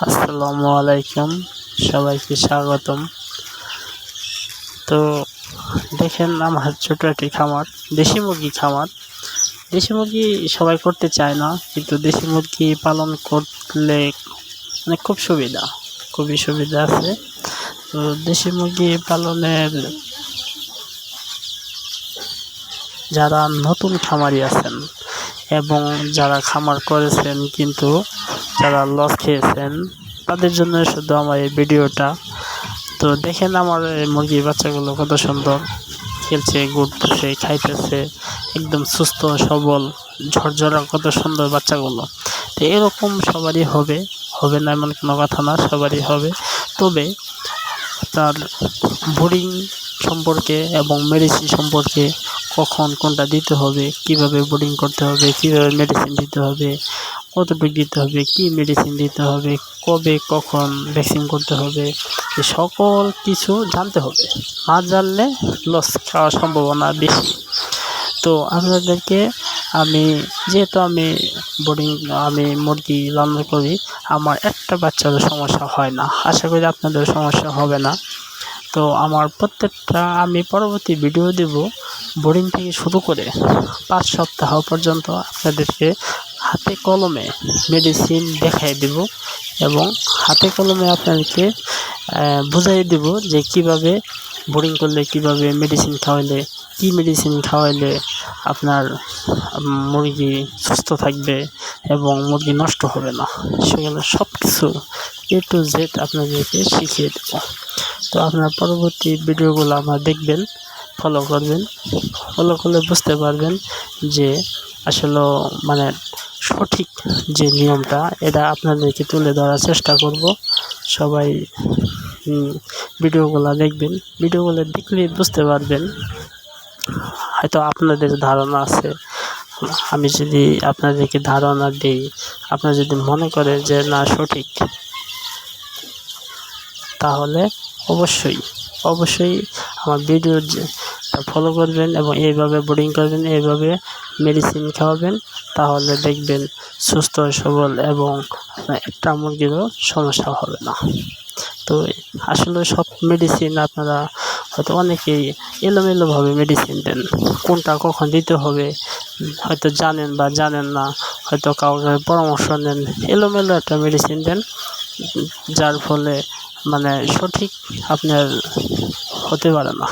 আসসালামু আলাইকুম, সবাইকে স্বাগতম। তো দেখেন, আমার ছোট একটি খামার, দেশি মুরগি খামার। দেশি মুরগি সবাই করতে চায় না, কিন্তু দেশি মুরগি পালন করলে মানে খুবই সুবিধা আছে। তো দেশি মুরগি পালনের যারা নতুন খামারি আছেন এবং যারা খামার করেছেন কিন্তু যারা লস খেয়েছেন, তাদের জন্য শুধু আমার এই ভিডিওটা। তো দেখেন, আমার এই মুরগির বাচ্চাগুলো কত সুন্দর খেলছে, ঘুরতেছে, খাইতেছে, একদম সুস্থ সবল ঝরঝরা, কত সুন্দর বাচ্চাগুলো। তো এরকম সবারই হবে, হবে না এমন কোনো কথা না, সবারই হবে। তবে তার বোর্ডিং সম্পর্কে এবং মেডিসিন সম্পর্কে, কখন কোনটা দিতে হবে, কিভাবে বোর্ডিং করতে হবে, কিভাবে মেডিসিন দিতে হবে, কতটুকু দিতে হবে, কি মেডিসিন দিতে হবে, কবে কখন ভ্যাকসিন করতে হবে, এই সকল কিছু জানতে হবে। না জানলে লস খাওয়ার সম্ভাবনা বেশি। তো আপনাদেরকে যেহেতু আমি মুরগি লালন করি, আমার একটা বাচ্চারও সমস্যা হয় না। আশা করি আপনাদের সমস্যা হবে না। তো আমার প্রত্যেকটা আমি পরবর্তী ভিডিও দেব, বোর্ডিং থেকে শুরু করে 5 সপ্তাহ পর্যন্ত আপনাদেরকে হাতে কলমে মেডিসিন দেখাই দেব এবং হাতে কলমে আপনাদেরকে বুঝাই দেব যে কিভাবে বোর্ডিং করলে, কিভাবে মেডিসিন খাওয়াইলে, কি মেডিসিন খাওয়াইলে আপনার মুরগি সুস্থ থাকবে এবং মুরগি নষ্ট হবে না। সেগুলো সব কিছু A to Z আপনাদেরকে শিখিয়ে দেব। তো আপনার পরবর্তী ভিডিওগুলো আপনারা দেখবেন, ফলো করবেন। ফলো করলে বুঝতে পারবেন যে আসলে মানে সঠিক যে নিয়মটা, এটা আপনাদেরকে তুলে ধরার চেষ্টা করব। সবাই ভিডিওগুলো দেখবেন, ভিডিওগুলো দেখলে বুঝতে পারবেন। হয়তো আপনাদের ধারণা আছে, আমি যদি আপনাদেরকে ধারণা দিই, আপনারা যদি মনে করেন যে না সঠিক, তাহলে অবশ্যই আমার ভিডিও ফলো করবেন এবং এইভাবে বোর্ডিং করবেন, এইভাবে মেডিসিন খাওয়াবেন। তাহলে দেখবেন সুস্থ সবল এবং একটা মুরগিরও সমস্যা হবে না। তো আসলে সব মেডিসিন আপনারা হয়তো অনেকেই এলোমেলোভাবে মেডিসিন দেন, কোনটা কখন দিতে হবে হয়তো জানেন বা জানেন না, হয়তো কাউকে পরামর্শ নেন, এলোমেলো একটা মেডিসিন দেন, যার ফলে সঠিক আপনার হতে পারে না।